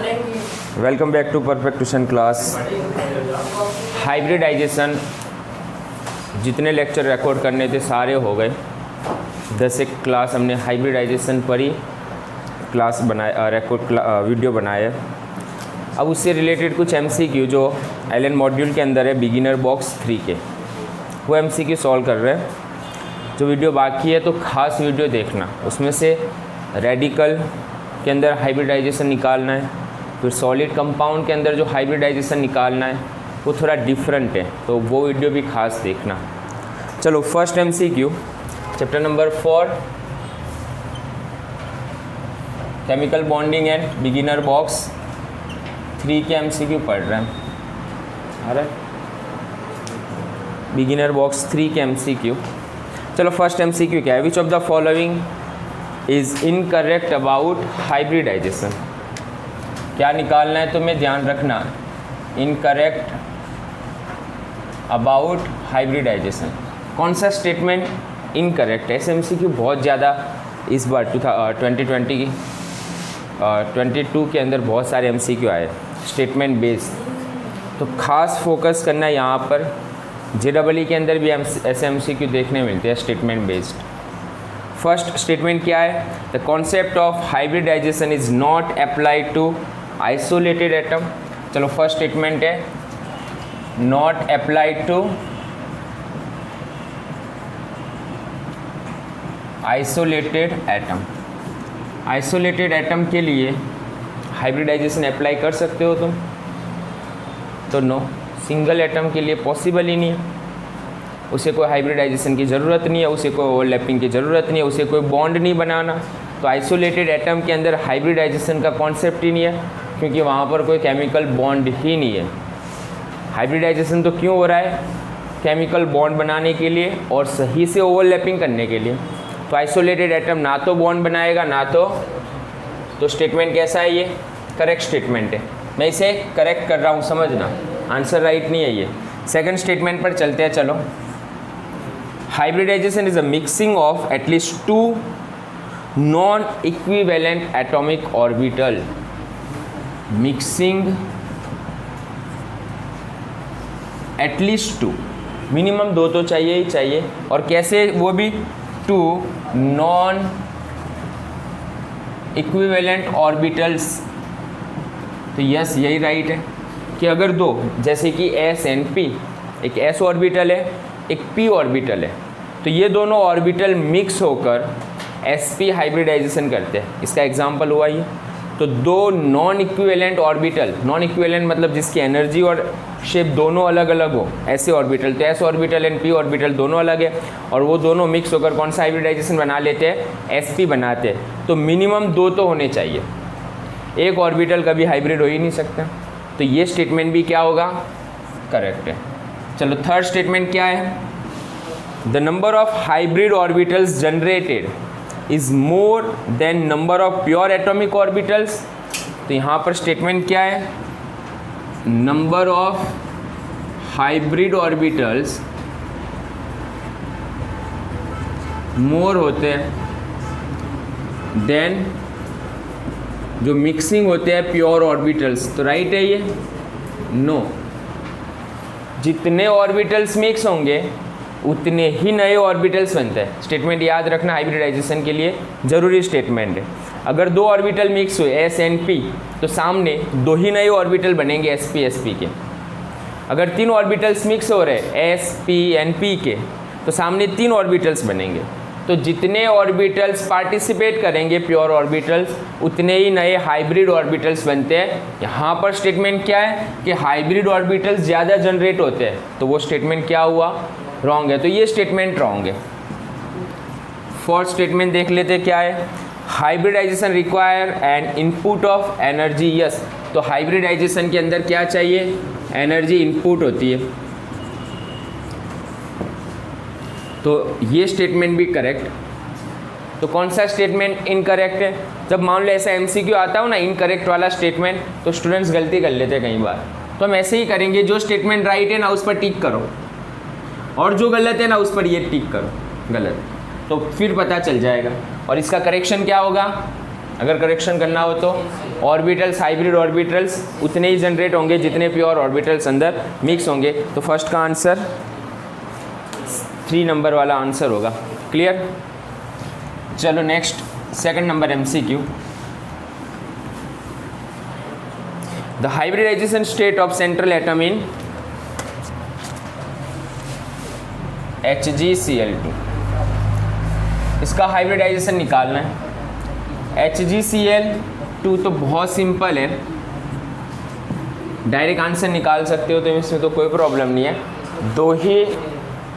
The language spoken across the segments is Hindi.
Welcome back to perfect tuition class. Hybridization जितने लेक्चर रिकॉर्ड करने थे सारे हो गए। 10 एक क्लास हमने हाइब्रिडाइजेशन पर ही क्लास बनाया, वीडियो बनाया। अब उससे रिलेटेड कुछ MCQ जो एलन मॉड्यूल के अंदर है बिगिनर बॉक्स 3 के, वो MCQ सॉल्व कर रहे हैं। जो वीडियो बाकी है तो ख़ास वीडियो देखना, उसमें से रेडिकल के अंदर हाइब्रिडाइजेशन निकालना है, फिर सॉलिड कंपाउंड के अंदर जो हाइब्रिडाइजेशन निकालना है वो थोड़ा डिफरेंट है, तो वो वीडियो भी खास देखना। चलो first MCQ chapter number 4 chemical bonding and beginner box 3 के MCQ पढ़ रहे हैं। अरे बिगिनर बॉक्स 3 के MCQ। चलो फर्स्ट MCQ क्या है? Which of the following is incorrect about hybridization. क्या निकालना है तुम्हें, ध्यान रखना। इनकरेक्ट अबाउट हाइब्रिडाइजेशन, कौन सा स्टेटमेंट इनकरेक्ट है? MCQ बहुत ज़्यादा इस बार 2020 22 के अंदर बहुत सारे MCQ आए स्टेटमेंट बेस्ड, तो खास फोकस करना है यहाँ पर। JEE के अंदर भी ऐसे MCQ देखने मिलते हैं स्टेटमेंट बेस्ड। फर्स्ट स्टेटमेंट क्या है? The concept of hybridization is not applied to isolated atom. चलो फर्स्ट स्टेटमेंट है not applied to isolated atom. Isolated atom के लिए हाइब्रिडाइजेशन अप्लाई कर सकते हो तुम? तो नो, सिंगल एटम के लिए पॉसिबल ही नहीं है। उसे कोई हाइब्रिडाइजेशन की ज़रूरत नहीं है, उसे कोई ओवरलैपिंग की ज़रूरत नहीं है, उसे कोई बॉन्ड नहीं बनाना। तो आइसोलेटेड एटम के अंदर हाइब्रिडाइजेशन का कॉन्सेप्ट ही नहीं है, क्योंकि वहाँ पर कोई केमिकल बॉन्ड ही नहीं है। हाइब्रिडाइजेशन तो क्यों हो रहा है? केमिकल बॉन्ड बनाने के लिए और सही से ओवरलैपिंग करने के लिए। तो आइसोलेटेड एटम ना तो बॉन्ड बनाएगा ना तो स्टेटमेंट कैसा है? ये करेक्ट स्टेटमेंट है। मैं इसे करेक्ट कर रहा हूँ, समझना, आंसर राइट नहीं है ये। सेकंड स्टेटमेंट पर चलते हैं। चलो, hybridization is a mixing of at least 2 non-equivalent atomic orbital. Mixing at least 2, minimum 2 तो चाहिए ही चाहिए। और कैसे? वो भी 2 नॉन इक्विवेलेंट ऑर्बिटल्स। तो यस, यही राइट है कि अगर 2, जैसे कि S and P, एक S ऑर्बिटल है एक P ऑर्बिटल है, तो ये दोनों ऑर्बिटल मिक्स होकर sp हाइब्रिडाइजेशन करते हैं। इसका एग्जांपल हुआ ये। तो 2 non equivalent orbital, non equivalent मतलब जिसकी एनर्जी और शेप दोनों अलग अलग हो, ऐसे ऑर्बिटल। तो S orbital and P orbital दोनों अलग है, और वो दोनों मिक्स होकर कौन सा हाइब्रिडाइजेशन बना लेते हैं? sp बनाते हैं। तो मिनिमम 2 तो होने चाहिए, एक ऑर्बिटल कभी हाइब्रिड हो ही नहीं सकता। तो ये स्टेटमेंट भी क्या होगा? करेक्ट है। चलो थर्ड स्टेटमेंट क्या है? The number of hybrid orbitals generated is more than number of pure atomic orbitals. तो यहाँ पर स्टेटमेंट क्या है? नंबर ऑफ हाइब्रिड ऑर्बिटल्स मोर होते हैं देन जो मिक्सिंग होते हैं प्योर ऑर्बिटल्स। तो राइट है ये? नो, जितने ऑर्बिटल्स मिक्स होंगे उतने ही नए ऑर्बिटल्स बनते हैं। स्टेटमेंट याद रखना, हाइब्रिडाइजेशन के लिए ज़रूरी स्टेटमेंट है। अगर 2 ऑर्बिटल मिक्स हुए S and P, तो सामने 2 ही नए ऑर्बिटल बनेंगे sp के। अगर 3 ऑर्बिटल्स मिक्स हो रहे S P and P के, तो सामने 3 ऑर्बिटल्स बनेंगे। तो जितने ऑर्बिटल्स पार्टिसिपेट करेंगे प्योर ऑर्बिटल्स, उतने ही नए हाइब्रिड ऑर्बिटल्स बनते हैं। यहाँ पर स्टेटमेंट क्या है कि हाइब्रिड ऑर्बिटल्स ज़्यादा जनरेट होते हैं, तो वो स्टेटमेंट क्या हुआ? रॉन्ग है। तो ये स्टेटमेंट रॉन्ग है। फोर्थ स्टेटमेंट देख लेते क्या है? Hybridization require an input of energy. Yes, तो हाइब्रिडाइजेशन के अंदर क्या चाहिए? एनर्जी इनपुट होती है। तो ये स्टेटमेंट भी करेक्ट। तो कौन सा स्टेटमेंट इनकरेक्ट है? जब मान लो ऐसा MCQ आता हो ना इनकरेक्ट वाला स्टेटमेंट, तो स्टूडेंट्स गलती कर लेते हैं कई बार। तो हम ऐसे ही करेंगे, जो स्टेटमेंट राइट है ना उस पर टिक करो, और जो गलत है ना उस पर ये टिक करो गलत, तो फिर पता चल जाएगा। और इसका करेक्शन क्या होगा? अगर करेक्शन करना हो तो ऑर्बिटल्स, हाइब्रिड ऑर्बिटल्स उतने ही जनरेट होंगे जितने प्योर ऑर्बिटल्स अंदर मिक्स होंगे। तो फर्स्ट का आंसर 3 नंबर वाला आंसर होगा। क्लियर? चलो next second number MCQ। The hybridization state of central atom in HgCl2। इसका हाइब्रिडाइजेशन निकालना है। HgCl2 तो बहुत सिंपल है, डायरेक्ट आंसर निकाल सकते हो, तो इसमें तो कोई प्रॉब्लम नहीं है। 2 ही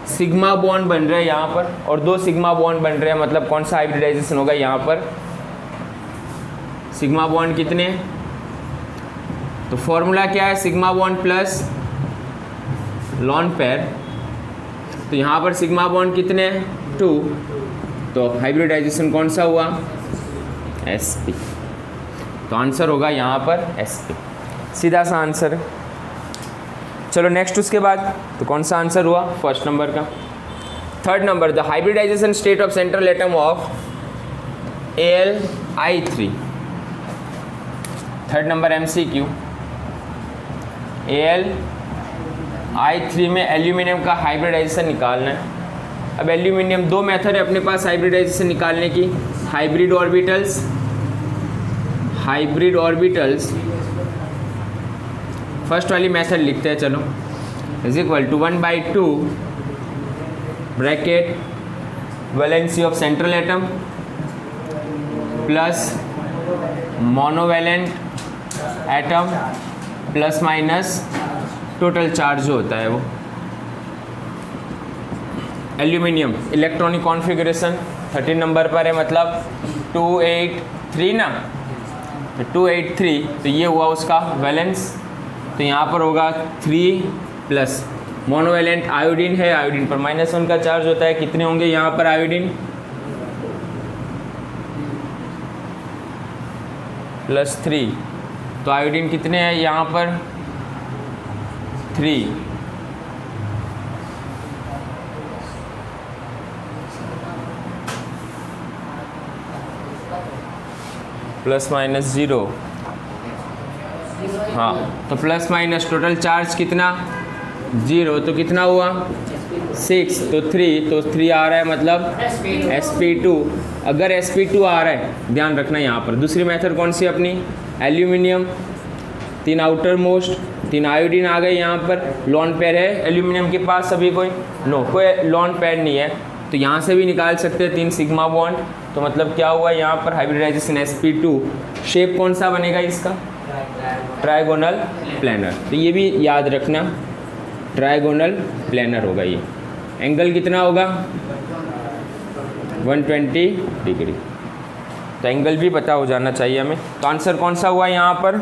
सिग्मा बॉन्ड बन रहे हैं यहाँ पर और 2 सिग्मा बॉन्ड बन रहे हैं, मतलब कौन सा हाइब्रिडाइजेशन होगा यहाँ पर? सिग्मा बॉन्ड कितने? तो फॉर्मूला क्या है? Sigma bond plus lone pair. तो यहाँ पर सिग्मा बॉन्ड कितने? 2। तो हाइब्रिडाइजेशन कौन सा हुआ? sp। तो आंसर होगा यहाँ पर sp, सीधा सा आंसर है। चलो नेक्स्ट उसके बाद तो कौन सा आंसर हुआ? फर्स्ट नंबर का। Third number, the hybridization state of central atom of Al(I3)। Third number MCQ। Al(I3) में एल्यूमिनियम का हाइब्रिडाइजेशन निकालना है। अब एल्यूमिनियम 2 मेथड है अपने पास हाइब्रिडाइजेशन निकालने की। हाइब्रिड ऑर्बिटल्स फर्स्ट वाली मेथड लिखते हैं, चलो। Is equal to 1/2 bracket valency of central atom plus monovalent atom plus minus total charge जो होता है वो। एल्यूमिनियम इलेक्ट्रॉनिक कॉन्फ़िगरेशन 13 नंबर पर है, मतलब 283 ना, तो 283, तो ये हुआ उसका वैलेंस। तो यहाँ पर होगा 3 प्लस मोनोवैलेंट आयोडीन है, आयोडीन पर -1 का चार्ज होता है। कितने होंगे यहाँ पर आयोडीन? +3। तो आयोडीन कितने हैं यहाँ पर? 3। +-0। हाँ, तो प्लस माइनस टोटल चार्ज कितना? 0। तो कितना हुआ? 6। तो 3, तो 3 आ रहा है, मतलब sp2। अगर sp2 आ रहा है, ध्यान रखना यहाँ पर। दूसरी मेथड कौन सी अपनी? एल्यूमिनियम 3 आउटर मोस्ट, 3 आयोडीन आ गए यहाँ पर। लॉन पेयर है एल्यूमिनियम के पास सभी कोई? नो, कोई लॉन पेयर नहीं है। तो यहाँ से भी निकाल सकते हैं 3 सिग्मा बॉन्ड। तो मतलब क्या हुआ यहाँ पर? Hybridisation sp2। शेप कौन सा बनेगा इसका? Trigonal planar. तो ये भी याद रखना, ट्राइगोनल प्लेनर होगा ये। एंगल कितना होगा? 120 डिग्री। तो एंगल भी पता हो जाना चाहिए हमें। तो आंसर कौन सा हुआ यहाँ पर?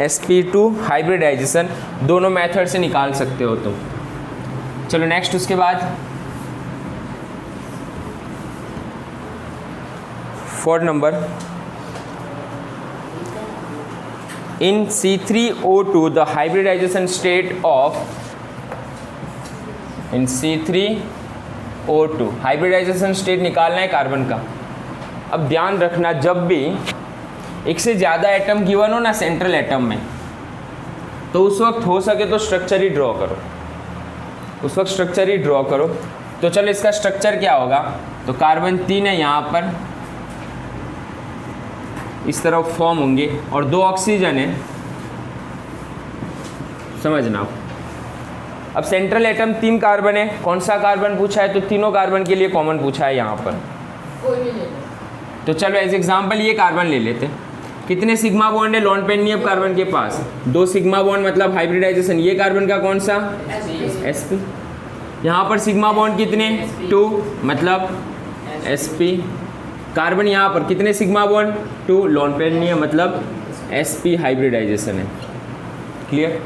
sp2 hybridisation. दोनों मेथड से निकाल सकते हो तुम। चलो नेक्स्ट उसके बाद 4 नंबर, in C3O2 the hybridization state of in C3O2 hybridization state निकालना है कार्बन का। अब ध्यान रखना, जब भी एक से ज़्यादा एटम गिवन हो ना सेंट्रल एटम में, तो उस वक्त हो सके तो स्ट्रक्चर ही ड्रॉ करो, उस वक्त स्ट्रक्चर ही ड्रॉ करो। तो चलो इसका स्ट्रक्चर क्या होगा? तो कार्बन 3 है यहाँ पर, इस तरफ फॉर्म होंगे, और 2 ऑक्सीजन है, समझना। अब सेंट्रल एटम 3 कार्बन है, कौन सा कार्बन पूछा है? तो तीनों कार्बन के लिए कॉमन पूछा है यहाँ पर। तो चलो एज एग्जाम्पल ये कार्बन ले लेते हैं। कितने सिग्मा बॉन्ड है लॉन पेयर नहीं है कार्बन के पास? 2 सिग्मा बॉन्ड, मतलब हाइब्रिडाइजेशन। ये कार्बन का कौन सा? sp। यहाँ पर सिग्मा बॉन्ड कितने? 2, मतलब sp। कार्बन यहाँ पर कितने सिग्मा बॉन्ड? 2, लॉन पेयर नहीं है, मतलब sp हाइब्रिडाइजेशन है। क्लियर?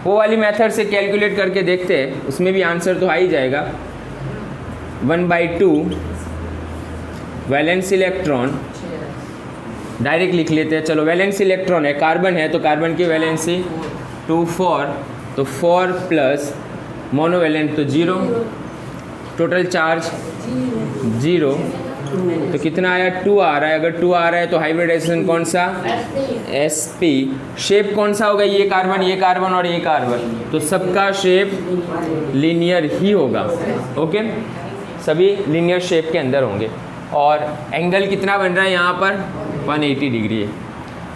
वो वाली मेथड से कैलकुलेट करके देखते हैं, उसमें भी आंसर तो आ ही जाएगा। 1/2 वैलेंस इलेक्ट्रॉन, डायरेक्ट लिख लेते हैं। चलो वैलेंस इलेक्ट्रॉन है, कार्बन है, तो कार्बन की वैलेंसी 2 4, तो 4 प्लस मोनोवैलेंट तो 0, टोटल चार्ज 0, तो कितना आया 2 आ रहा है। अगर 2 आ रहा है तो हाइब्रिडाइजेशन कौन सा, sp। शेप कौन सा होगा, ये कार्बन और ये कार्बन, तो सबका शेप लीनियर ही होगा। ओके, सभी लीनियर शेप के अंदर होंगे। और एंगल कितना बन रहा है यहाँ पर, 180 डिग्री है।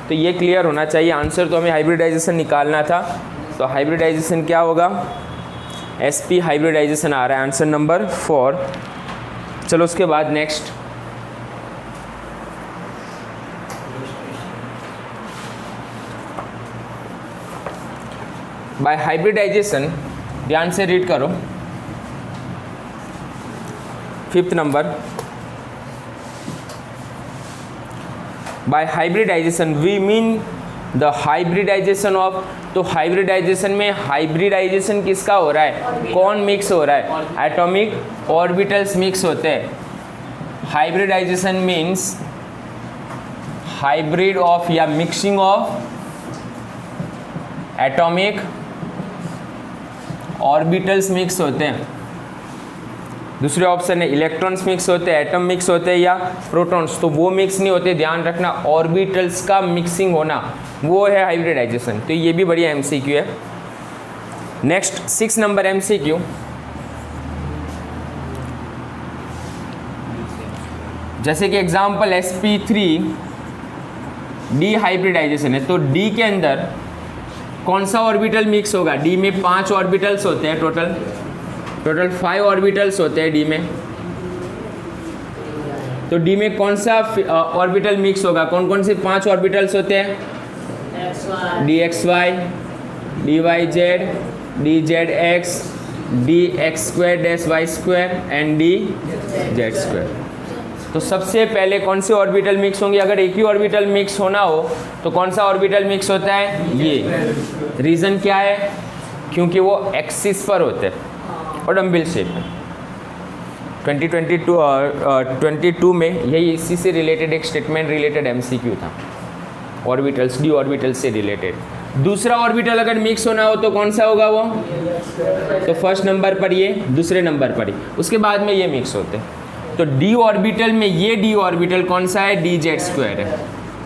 तो ये क्लियर होना चाहिए। आंसर तो हमें हाइब्रिडाइजेशन निकालना था, तो हाइब्रिडाइजेशन क्या होगा, sp हाइब्रिडाइजेशन आ रहा है, आंसर नंबर 4। चलो उसके बाद नेक्स्ट, बाय हाइब्रिडाइजेशन, ध्यान से रीड करो 5th number. By hybridization we mean the hybridization of, तो हाइब्रिडाइजेशन में हाइब्रिडाइजेशन किसका हो रहा है, कौन मिक्स हो रहा है, एटॉमिक ऑर्बिटल्स मिक्स होते हैं। हाइब्रिडाइजेशन मीन्स हाइब्रिड ऑफ या mixing of atomic orbitals mix होते हैं। दूसरे ऑप्शन है इलेक्ट्रॉन्स मिक्स होते हैं, एटम मिक्स होते हैं, या प्रोटॉन्स, तो वो मिक्स नहीं होते। ध्यान रखना, ऑर्बिटल्स का मिक्सिंग होना वो है हाइब्रिडाइजेशन। तो ये भी बढ़िया एमसीक्यू है। नेक्स्ट 6 नंबर एमसीक्यू, जैसे कि एग्जांपल sp3 डी हाइब्रिडाइजेशन है, तो डी के अंदर कौन सा ऑर्बिटल मिक्स होगा, डी में 5 ऑर्बिटल्स होते हैं, टोटल 5 ऑर्बिटल्स होते हैं डी में। तो डी में कौन सा ऑर्बिटल मिक्स होगा, कौन कौन से 5 ऑर्बिटल्स होते हैं, dxy, dyz, dzx, dx2-y2 and dz2। तो सबसे पहले कौन से ऑर्बिटल मिक्स होंगे, अगर एक ही ऑर्बिटल मिक्स होना हो तो कौन सा ऑर्बिटल मिक्स होता है, ये। रीज़न क्या है, क्योंकि वो एक्सिस पर होते हैं और डम्बल शेप में। 2022 में यही इसी से रिलेटेड एक स्टेटमेंट रिलेटेड एमसीक्यू था, ऑर्बिटल्स, डी ऑर्बिटल से रिलेटेड। दूसरा ऑर्बिटल अगर मिक्स होना हो तो कौन सा होगा वो, तो फर्स्ट नंबर पर ये, दूसरे नंबर पर ये, उसके बाद में ये मिक्स होते हैं। तो डी ऑर्बिटल में ये डी ऑर्बिटल कौन सा है, dz2 है,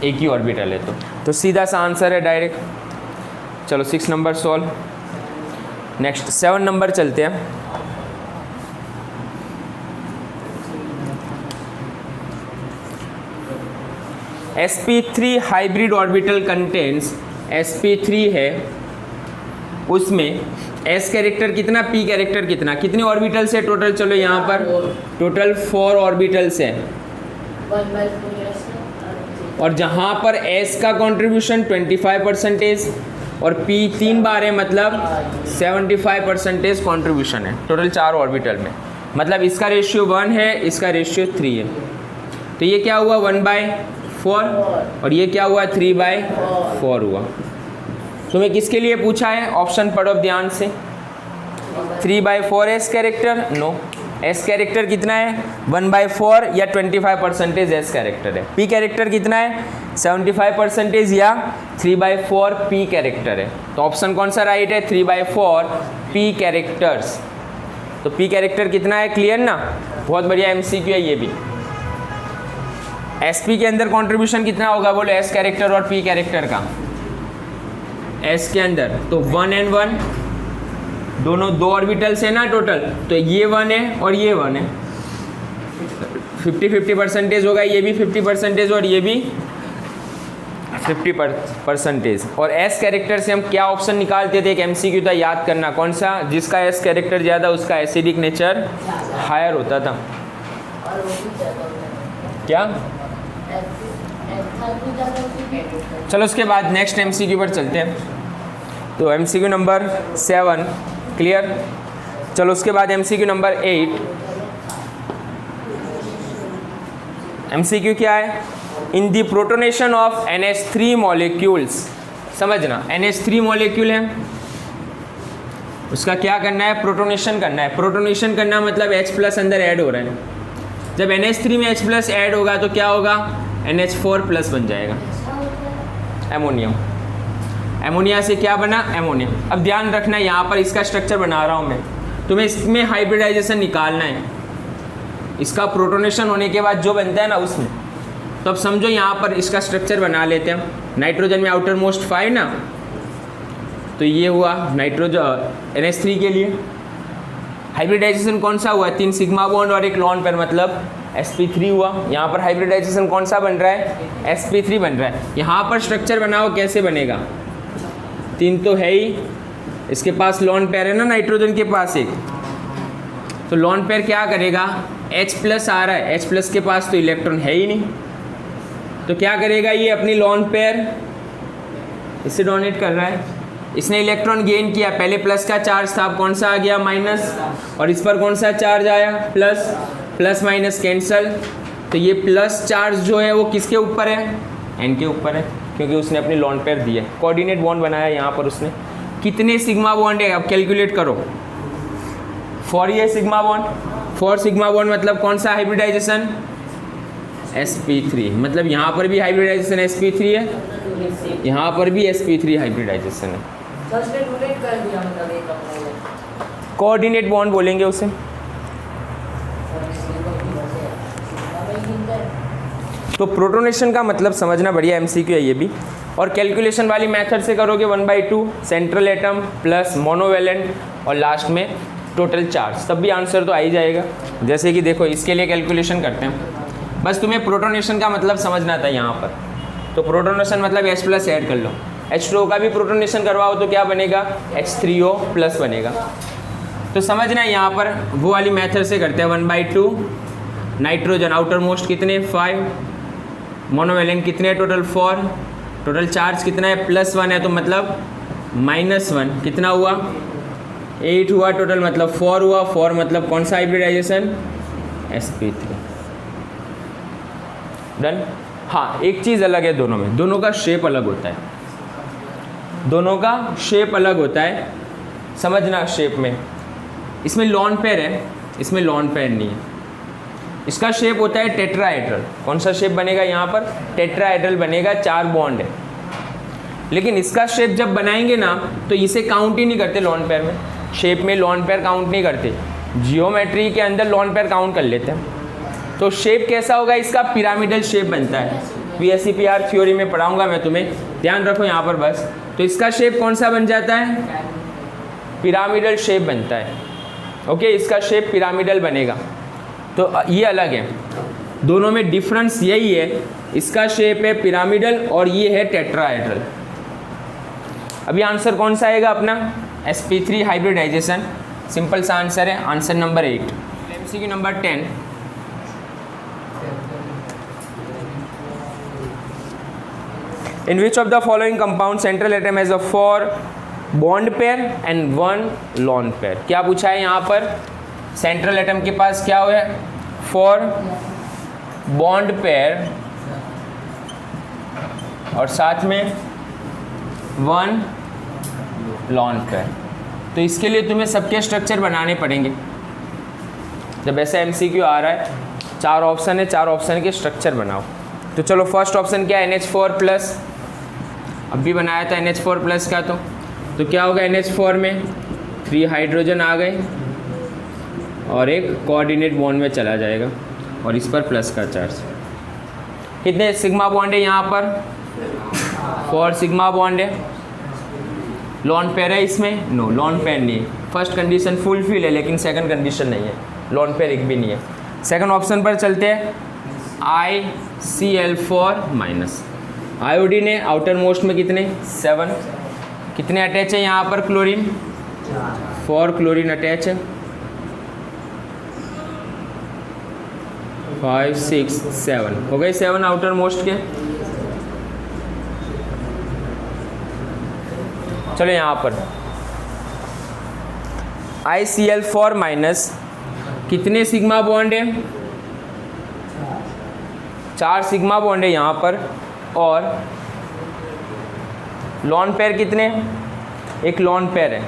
एक ही ऑर्बिटल है। तो सीधा सा आंसर है डायरेक्ट। चलो 6 नंबर सॉल्व। नेक्स्ट 7 नंबर चलते हैं। sp3 hybrid orbital contains, sp3 है, उसमें s कैरेक्टर कितना, p कैरेक्टर कितना, कितने ऑर्बिटल्स है टोटल, चलो यहाँ पर टोटल 4 ऑर्बिटल्स है। और जहाँ पर s का कंट्रीब्यूशन 25% और p 3 बार है, मतलब 75% कंट्रीब्यूशन है टोटल 4 ऑर्बिटल में। मतलब इसका रेशियो 1 है, इसका रेशियो 3 है। तो ये क्या हुआ, 1/4, और ये क्या हुआ, 3/4 हुआ। तुम्हें किसके लिए पूछा है, ऑप्शन पढ़ो ध्यान से। 3/4 s character, no, s character कितना है 1/4 या 25% एस कैरेक्टर है। पी कैरेक्टर कितना है 75% या 3/4 पी कैरेक्टर है। तो ऑप्शन कौन सा राइट है, 3/4 पी कैरेक्टर्स। तो पी कैरेक्टर कितना है, क्लियर ना, बहुत बढ़िया एमसीक्यू है ये भी। एसपी के अंदर कंट्रीब्यूशन कितना होगा, बोलो एस कैरेक्टर और पी कैरेक्टर का, एस के अंदर तो 1 and 1 दोनों 2 ऑर्बिटल्स है ना टोटल, तो ये 1 है और ये 1 है, 50-50% होगा, ये भी 50% और ये भी 50%। और एस कैरेक्टर से हम क्या ऑप्शन निकालते थे, एक एमसीक्यू था, याद करना कौन सा, जिसका एस कैरेक्टर ज़्यादा उसका एसिडिक नेचर हायर होता था। क्या, चलो उसके बाद नेक्स्ट एमसीक्यू पर चलते हैं। तो एमसीक्यू नंबर 7 क्लियर। चलो उसके बाद एमसीक्यू नंबर 8। एमसीक्यू क्या है, in the protonation of NH3 molecules, समझना NH3 मॉलिक्यूल है, उसका क्या करना है, प्रोटोनेशन करना है। प्रोटोनेशन करना मतलब H+ अंदर ऐड हो रहा है। जब NH3 में H+ ऐड होगा तो क्या होगा, NH4+ बन जाएगा, एमोनियम। एमोनिया से क्या बना, एमोनिया। अब ध्यान रखना यहाँ पर इसका स्ट्रक्चर बना रहा हूँ मैं, तुम्हें इसमें हाइब्रिडाइजेशन निकालना है। इसका प्रोटोनेशन होने के बाद जो बनता है ना उसमें। तो अब समझो यहाँ पर इसका स्ट्रक्चर बना लेते हैं। नाइट्रोजन में आउटर मोस्ट 5 ना, तो ये हुआ नाइट्रोजन NH3 के लिए। हाइब्रिडाइजेशन कौन सा हुआ? 3 सिग्मा बॉन्ड और एक लॉन पेयर, मतलब sp3 हुआ। यहाँ पर हाइब्रिडाइजेशन कौन सा बन रहा है? sp3 बन रहा है। यहाँ पर स्ट्रक्चर बनाओ कैसे बनेगा? 3 तो है ही, इसके पास लॉन पेयर है ना नाइट्रोजन के पास एक, तो लॉन पेयर क्या करेगा? H+ आ रहा है, H+ के पास तो इलेक्ट्रॉन है ही नहीं, तो क्या करेगा ये? अपनी लॉन पेयर इससे डोनेट कर रहा है। इसने इलेक्ट्रॉन गेन किया, पहले प्लस का चार्ज था, अब कौन सा आ गया? माइनस, और इस पर कौन सा चार्ज आया? प्लस। प्लस माइनस कैंसल, तो ये प्लस चार्ज जो है वो किसके ऊपर है? N के ऊपर है, क्योंकि उसने अपनी लॉन पेयर दी है। कोऑर्डिनेट बॉन्ड बनाया यहाँ पर उसने। कितने सिग्मा बॉन्ड है? अब कैलकुलेट करो। 4 ये सिग्मा बॉन्ड, 4 सिग्मा बॉन्ड मतलब कौन सा हाइब्रिडाइजेशन? sp3, मतलब यहाँ पर भी हाइब्रिडाइजेशन sp3 है, यहाँ पर भी sp3 हाइब्रिडाइजेशन है। कोऑर्डिनेट बॉन्ड बोलेंगे उसे। तो प्रोटोनेशन का मतलब समझना, बढ़िया MCQ है ये भी। और कैलकुलेशन वाली मेथड से करोगे 1/2 सेंट्रल एटम प्लस मोनोवेलेंट और लास्ट में टोटल चार्ज, तब भी आंसर तो आ ही जाएगा। जैसे कि देखो इसके लिए कैलकुलेशन करते हैं, बस तुम्हें प्रोटोनेशन का मतलब समझना था यहाँ पर। तो प्रोटोनेशन मतलब H+ ऐड कर लो, H2O का भी प्रोटोनेशन करवाओ तो क्या बनेगा? H3O+ बनेगा। तो समझना यहाँ पर वो वाली मेथड से करते हैं। 1/2 नाइट्रोजन आउटर मोस्ट कितने? 5, मोनोवेलेंट कितने? टोटल 4, टोटल चार्ज कितना है? +1 है, तो मतलब -1 कितना हुआ? 8 हुआ टोटल, मतलब 4 हुआ। 4 मतलब कौन सा हाइब्रिडाइजेशन? sp3। डन। हाँ, एक चीज़ अलग है दोनों में, दोनों का शेप अलग होता है, दोनों का शेप अलग होता है, समझना शेप में। इसमें लॉन पेयर है, इसमें लॉन पेयर नहीं है। इसका शेप होता है टेट्राहेड्रल। कौन सा शेप बनेगा यहाँ पर? टेट्राहेड्रल बनेगा, 4 बॉन्ड है। लेकिन इसका शेप जब बनाएंगे ना तो इसे काउंट ही नहीं करते लॉन पेयर में, शेप में लॉन पेयर काउंट नहीं करते, जियोमेट्री के अंदर लॉन पेयर काउंट कर लेते हैं। तो शेप कैसा होगा इसका? पिरामिडल शेप बनता है। PSEPR थ्योरी में पढ़ाऊंगा मैं तुम्हें, ध्यान रखो यहाँ पर बस। तो इसका शेप कौन सा बन जाता है? पिरामिडल शेप बनता है। ओके, इसका शेप पिरामिडल बनेगा। तो ये अलग है, दोनों में डिफरेंस यही है, इसका शेप है पिरामिडल और ये है टेट्राहेड्रल। अभी आंसर कौन सा आएगा अपना? sp3 hybridization. सिंपल सा आंसर है, answer number 8। MCQ number 10। In which of the following compound central atom has a 4 bond pair and 1 lone pair? क्या पूछा है यहाँ पर? सेंट्रल एटम के पास क्या हुआ है? 4 बॉन्ड पेयर और साथ में 1 लॉन पेयर। तो इसके लिए तुम्हें सबके स्ट्रक्चर बनाने पड़ेंगे। जब ऐसा MCQ आ रहा है, 4 ऑप्शन है, 4 ऑप्शन के स्ट्रक्चर बनाओ। तो चलो फर्स्ट ऑप्शन क्या है? NH4+। अब भी बनाया था NH4+ का, तो क्या होगा? NH4 में 3 हाइड्रोजन आ गए और एक कोऑर्डिनेट बॉन्ड में चला जाएगा और इस पर प्लस का चार्ज। कितने सिग्मा बॉन्ड है यहाँ पर? 4 सिग्मा बॉन्ड है। लॉन पेयर है इसमें? नो, लॉन पेयर नहीं है। फर्स्ट कंडीशन फुलफिल है, लेकिन सेकंड कंडीशन नहीं है, लॉन पेयर एक भी नहीं है। सेकंड ऑप्शन पर चलते हैं, ICl4-। आयोडीन है, आउटर मोस्ट में कितने? 7। कितने अटैच है यहाँ पर? क्लोरीन, 4 क्लोरीन अटैच है। 5, 6, 7 हो गए, 7 आउटर मोस्ट के। चलो यहाँ पर ICl4- कितने सिग्मा बॉन्ड है? 4 सिग्मा बॉन्ड है यहाँ पर। और लॉन पेयर कितने? एक लॉन पेयर है,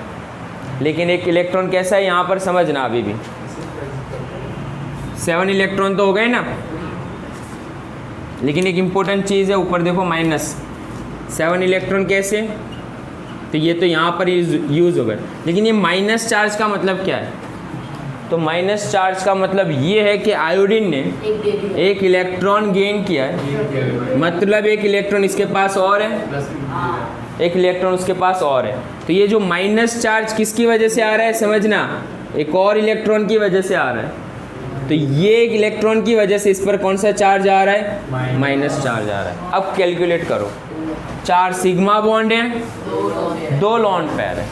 लेकिन एक इलेक्ट्रॉन कैसा है यहाँ पर समझना। अभी भी 7 इलेक्ट्रॉन तो हो गए ना, लेकिन एक इम्पोर्टेंट चीज़ है, ऊपर देखो -7 इलेक्ट्रॉन कैसे? तो ये तो यहाँ पर यूज़ हो गए, लेकिन ये माइनस चार्ज का मतलब क्या है? तो माइनस चार्ज का मतलब ये है कि आयोडीन ने एक इलेक्ट्रॉन गेन किया है, मतलब एक इलेक्ट्रॉन इसके पास और है, एक इलेक्ट्रॉन उसके पास और है। तो ये जो माइनस चार्ज किसकी वजह से आ रहा है समझना, एक और इलेक्ट्रॉन की वजह से आ रहा है। तो ये एक इलेक्ट्रॉन की वजह से इस पर कौन सा चार्ज आ रहा है, माइनस चार्ज आ रहा है। अब कैलकुलेट करो, 4 सिग्मा बॉन्ड है, 2 लॉन पेयर है,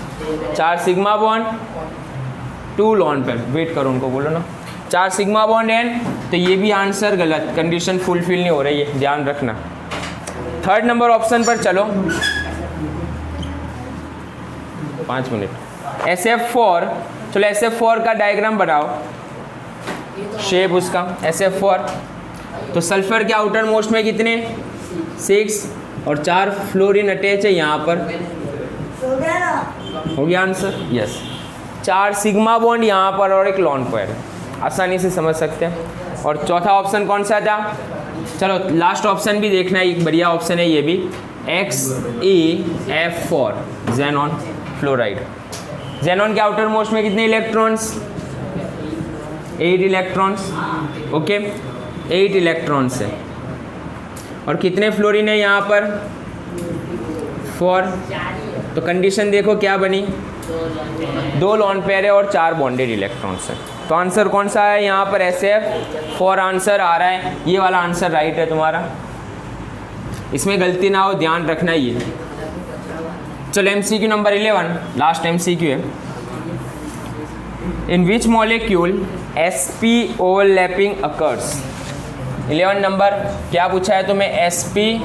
4 sigma bond 2 lone pair, wait करो उनको बोलो ना, 4 सिग्मा बॉन्ड है। तो ये भी आंसर गलत, कंडीशन फुलफिल नहीं हो रही है, ध्यान रखना। थर्ड नंबर ऑप्शन पर चलो, 5 मिनट। SF4, चलो SF4 का डायग्राम बनाओ, शेप उसका SF4। तो सल्फर के आउटर मोस्ट में कितने, 6 और 4 फ्लोरीन अटैच है यहाँ पर, हो गया आंसर, यस। 4 सिग्मा बॉन्ड यहाँ पर और एक लॉन पेयर है, आसानी से समझ सकते हैं। और चौथा ऑप्शन कौन सा था, चलो लास्ट ऑप्शन भी देखना है, एक बढ़िया ऑप्शन है ये भी, XeF4 ज़ेनॉन फ्लोराइड। ज़ेनॉन के आउटर मोस्ट में कितने इलेक्ट्रॉन्स, 8 इलेक्ट्रॉन्स, ओके 8 इलेक्ट्रॉन्स है। और कितने फ्लोरीन है यहाँ पर, 4। तो कंडीशन देखो क्या बनी, 2 लॉन पेयर है और 4 बॉन्डेड इलेक्ट्रॉन्स है। तो आंसर कौन सा है यहाँ पर, SF4 आंसर आ रहा है, ये वाला आंसर राइट है तुम्हारा, इसमें गलती ना हो, ध्यान रखना ये। चलो MCQ नंबर 11, लास्ट MCQ है। In which molecule SP overlapping occurs. 11 number क्या पूछा है तुम्हें, SP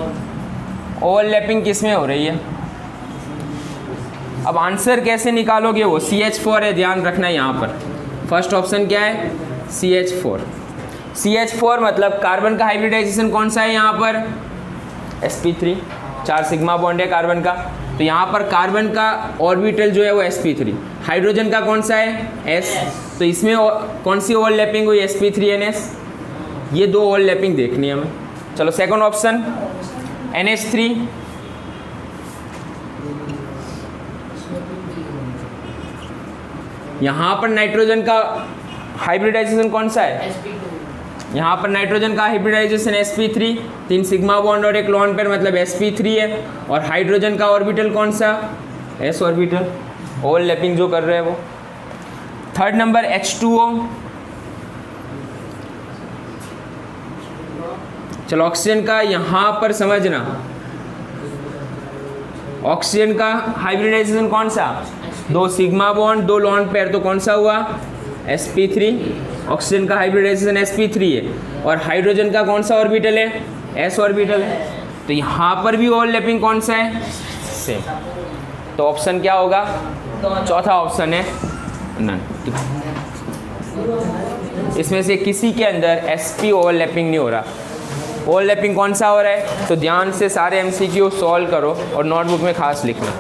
ओवरलैपिंग किस में हो रही है। अब आंसर कैसे निकालोगे, वो CH4 है, ध्यान रखना यहाँ पर। फर्स्ट ऑप्शन क्या है, CH4। CH4 मतलब कार्बन का हाइब्रिडाइजेशन कौन सा है यहाँ पर, sp3, 4 सिग्मा बॉन्ड है कार्बन का। तो यहाँ पर कार्बन का ऑर्बिटल जो है वो sp3, हाइड्रोजन का कौन सा है, s। तो इसमें कौन सी ओवरलैपिंग हुई, sp3ns, ये 2 ओवरलैपिंग देखनी है हमें। चलो सेकंड ऑप्शन NH3, यहाँ पर नाइट्रोजन का हाइब्रिडाइजेशन कौन सा है, यहाँ पर नाइट्रोजन का हाइब्रिडाइजेशन sp3, 3 सिग्मा बॉन्ड और एक लॉन पेयर मतलब sp3 है। और हाइड्रोजन का ऑर्बिटल कौन सा, s ऑर्बिटल, ओवरलैपिंग जो कर रहे हैं वो। थर्ड नंबर H2O, चलो ऑक्सीजन का यहाँ पर समझना, ऑक्सीजन का हाइब्रिडाइजेशन कौन सा, 2 सिग्मा बॉन्ड 2 लॉन पेयर, तो कौन सा हुआ, sp3। ऑक्सीजन का हाइब्रिडाइजेशन sp3 है। और हाइड्रोजन का कौन सा ऑर्बिटल है, s ऑर्बिटल है। तो यहाँ पर भी ओवरलैपिंग कौन सा है, सेम। तो ऑप्शन क्या होगा, चौथा ऑप्शन है नन। इसमें से किसी के अंदर sp ओवरलैपिंग नहीं हो रहा। ओवरलैपिंग कौन सा हो रहा है, तो ध्यान से सारे MCQ सॉल्व करो और नोटबुक में खास लिखना।